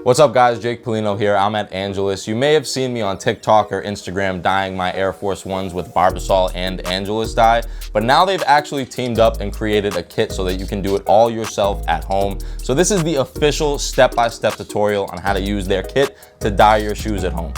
What's up guys, Jake Polino here. I'm at Angelus. You may have seen me on TikTok or Instagram dyeing my Air Force Ones with Barbasol and Angelus dye, but now they've actually teamed up and created a kit so that you can do it all yourself at home. So this is the official step-by-step tutorial on how to use their kit to dye your shoes at home.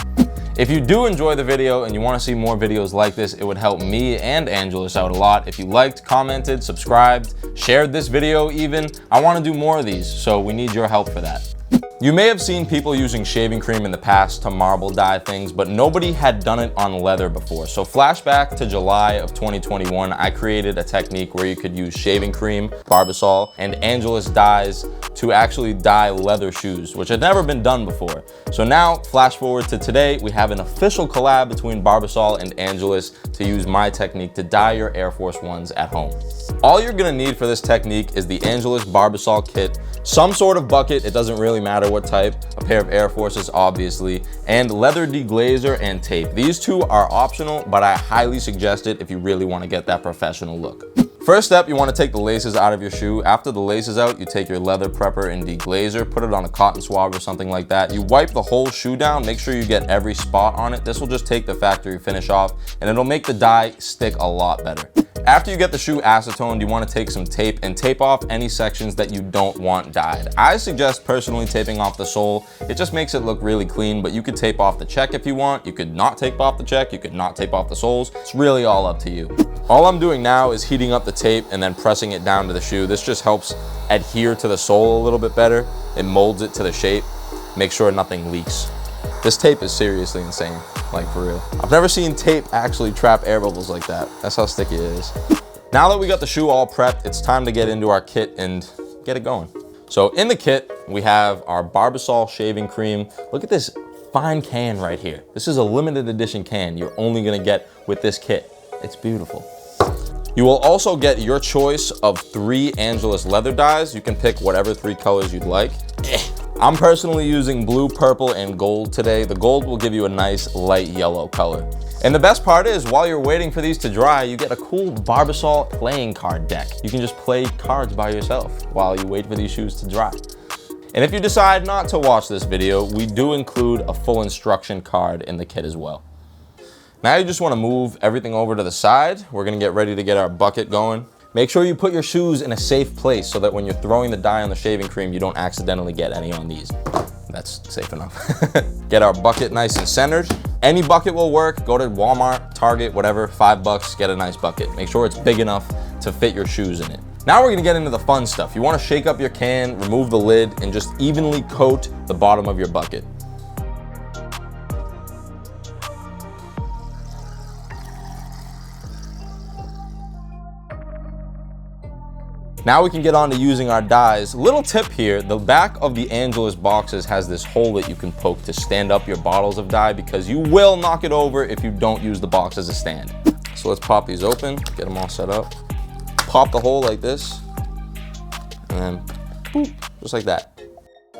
If you do enjoy the video and you want to see more videos like this, it would help me and Angelus out a lot if you liked, commented, subscribed, shared this video even. I want to do more of these, so we need your help for that. You may have seen people using shaving cream in the past to marble dye things, but nobody had done it on leather before. So flashback to July of 2021, I created a technique where you could use shaving cream, Barbasol, and Angelus dyes to actually dye leather shoes, which had never been done before. So now, flash forward to today, we have an official collab between Barbasol and Angelus to use my technique to dye your Air Force Ones at home. All you're gonna need for this technique is the Angelus Barbasol kit, some sort of bucket, it doesn't really matter what type, a pair of Air Forces obviously, and leather deglazer and tape. These two are optional, but I highly suggest it if you really want to get that professional look. First step, you want to take the laces out of your shoe. After the laces out, you take your leather prepper and deglazer, put it on a cotton swab or something like that. You wipe the whole shoe down, make sure you get every spot on it. This will just take the factory finish off and it'll make the dye stick a lot better. After you get the shoe acetoned, you want to take some tape and tape off any sections that you don't want dyed. I suggest personally taping off the sole. It just makes it look really clean, but you could tape off the check if you want. You could not tape off the check. You could not tape off the soles. It's really all up to you. All I'm doing now is heating up the tape and then pressing it down to the shoe. This just helps adhere to the sole a little bit better. It molds it to the shape. Make sure nothing leaks. This tape is seriously insane, like for real. I've never seen tape actually trap air bubbles like that. That's how sticky it is. Now that we got the shoe all prepped, it's time to get into our kit and get it going. So in the kit, we have our Barbasol shaving cream. Look at this fine can right here. This is a limited edition can you're only gonna get with this kit. It's beautiful. You will also get your choice of 3 Angelus leather dyes. You can pick whatever 3 colors you'd like. I'm personally using blue, purple, and gold today. The gold will give you a nice light yellow color. And the best part is, while you're waiting for these to dry, you get a cool Barbasol playing card deck. You can just play cards by yourself while you wait for these shoes to dry. And if you decide not to watch this video, we do include a full instruction card in the kit as well. Now you just want to move everything over to the side. We're going to get ready to get our bucket going. Make sure you put your shoes in a safe place so that when you're throwing the dye on the shaving cream, you don't accidentally get any on these. That's safe enough. Get our bucket nice and centered. Any bucket will work. Go to Walmart, Target, whatever, $5, get a nice bucket. Make sure it's big enough to fit your shoes in it. Now we're gonna get into the fun stuff. You wanna shake up your can, remove the lid, and just evenly coat the bottom of your bucket. Now we can get on to using our dyes. Little tip here, the back of the Angelus boxes has this hole that you can poke to stand up your bottles of dye because you will knock it over if you don't use the box as a stand. So let's pop these open, get them all set up. Pop the hole like this, and then boop, just like that.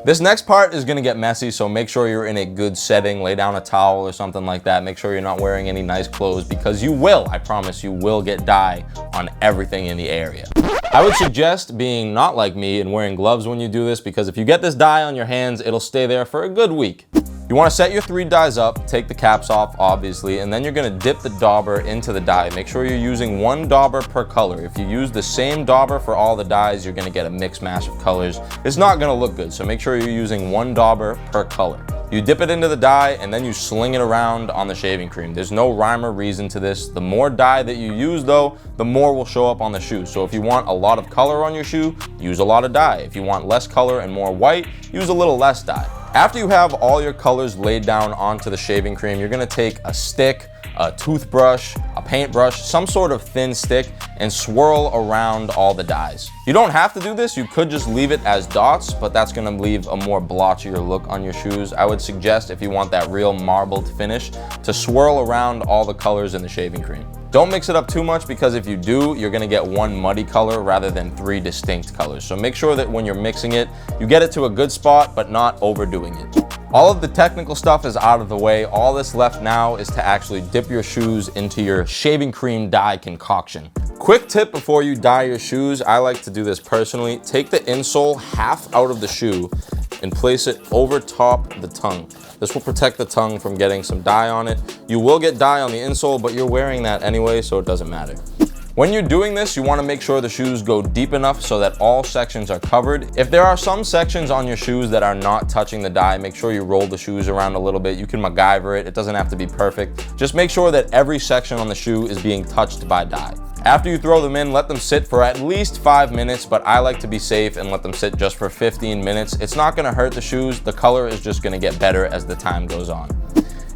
This next part is gonna get messy, so make sure you're in a good setting. Lay down a towel or something like that. Make sure you're not wearing any nice clothes because you will, I promise you will get dye on everything in the area. I would suggest being not like me and wearing gloves when you do this because if you get this dye on your hands, it'll stay there for a good week. You want to set your 3 dyes up, take the caps off obviously, and then you're going to dip the dauber into the dye. Make sure you're using 1 dauber per color. If you use the same dauber for all the dyes, you're going to get a mix mash of colors. It's not going to look good, so make sure you're using 1 dauber per color. You dip it into the dye and then you sling it around on the shaving cream. There's no rhyme or reason to this. The more dye that you use though, the more will show up on the shoe. So if you want a lot of color on your shoe, use a lot of dye. If you want less color and more white, use a little less dye. After you have all your colors laid down onto the shaving cream, you're gonna take a stick, a toothbrush, a paintbrush, some sort of thin stick, and swirl around all the dyes. You don't have to do this, you could just leave it as dots, but that's gonna leave a more blotchier look on your shoes. I would suggest, if you want that real marbled finish, to swirl around all the colors in the shaving cream. Don't mix it up too much because if you do, you're gonna get 1 muddy color rather than 3 distinct colors. So make sure that when you're mixing it, you get it to a good spot, but not overdoing it. All of the technical stuff is out of the way. All that's left now is to actually dip your shoes into your shaving cream dye concoction. Quick tip before you dye your shoes, I like to do this personally. Take the insole half out of the shoe and place it over top the tongue. This will protect the tongue from getting some dye on it. You will get dye on the insole, but you're wearing that anyway, so it doesn't matter. When you're doing this, you want to make sure the shoes go deep enough so that all sections are covered. If there are some sections on your shoes that are not touching the dye, make sure you roll the shoes around a little bit. You can MacGyver it. It doesn't have to be perfect. Just make sure that every section on the shoe is being touched by dye. After you throw them in, let them sit for at least 5 minutes, but I like to be safe and let them sit just for 15 minutes. It's not going to hurt the shoes. The color is just going to get better as the time goes on.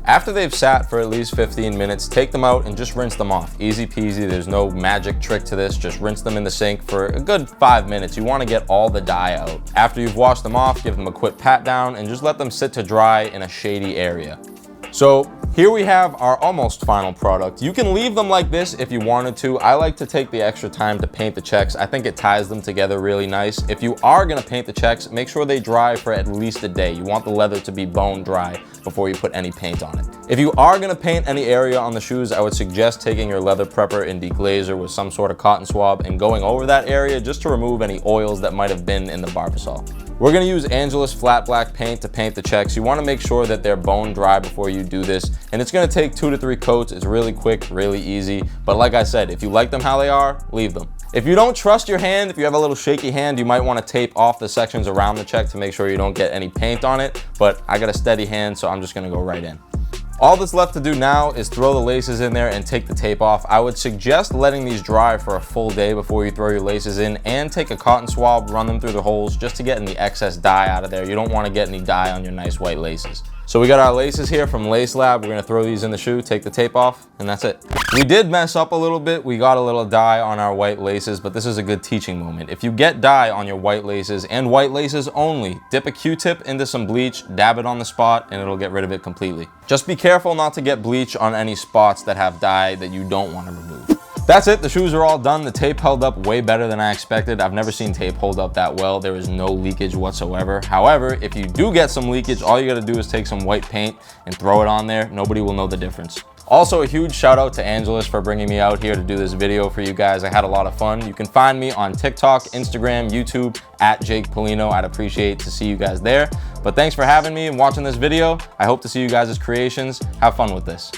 After they've sat for at least 15 minutes, take them out and just rinse them off. Easy peasy, there's no magic trick to this. Just rinse them in the sink for a good 5 minutes. You want to get all the dye out. After you've washed them off, give them a quick pat down and just let them sit to dry in a shady area. So here we have our almost final product. You can leave them like this if you wanted to. I like to take the extra time to paint the checks. I think it ties them together really nice. If you are gonna paint the checks, make sure they dry for at least a day. You want the leather to be bone dry before you put any paint on it. If you are gonna paint any area on the shoes, I would suggest taking your leather prepper and Deglazer with some sort of cotton swab and going over that area just to remove any oils that might have been in the Barbasol. We're gonna use Angelus flat black paint to paint the checks. You wanna make sure that they're bone dry before you do this. And it's gonna take 2 to 3 coats. It's really quick, really easy. But like I said, if you like them how they are, leave them. If you don't trust your hand, if you have a little shaky hand, you might wanna tape off the sections around the check to make sure you don't get any paint on it. But I got a steady hand, so I'm just gonna go right in. All that's left to do now is throw the laces in there and take the tape off. I would suggest letting these dry for a full day before you throw your laces in, and take a cotton swab, run them through the holes just to get any excess dye out of there. You don't want to get any dye on your nice white laces. So we got our laces here from Lace Lab. We're gonna throw these in the shoe, take the tape off, and that's it. We did mess up a little bit. We got a little dye on our white laces, but this is a good teaching moment. If you get dye on your white laces, and white laces only, dip a Q-tip into some bleach, dab it on the spot, and it'll get rid of it completely. Just be careful not to get bleach on any spots that have dye that you don't want to remove. That's it, the shoes are all done. The tape held up way better than I expected. I've never seen tape hold up that well. There is no leakage whatsoever. However, if you do get some leakage, all you gotta do is take some white paint and throw it on there. Nobody will know the difference. Also, a huge shout out to Angelus for bringing me out here to do this video for you guys. I had a lot of fun. You can find me on TikTok, Instagram, YouTube, at Jake Polino. I'd appreciate to see you guys there. But thanks for having me and watching this video. I hope to see you guys' creations. Have fun with this.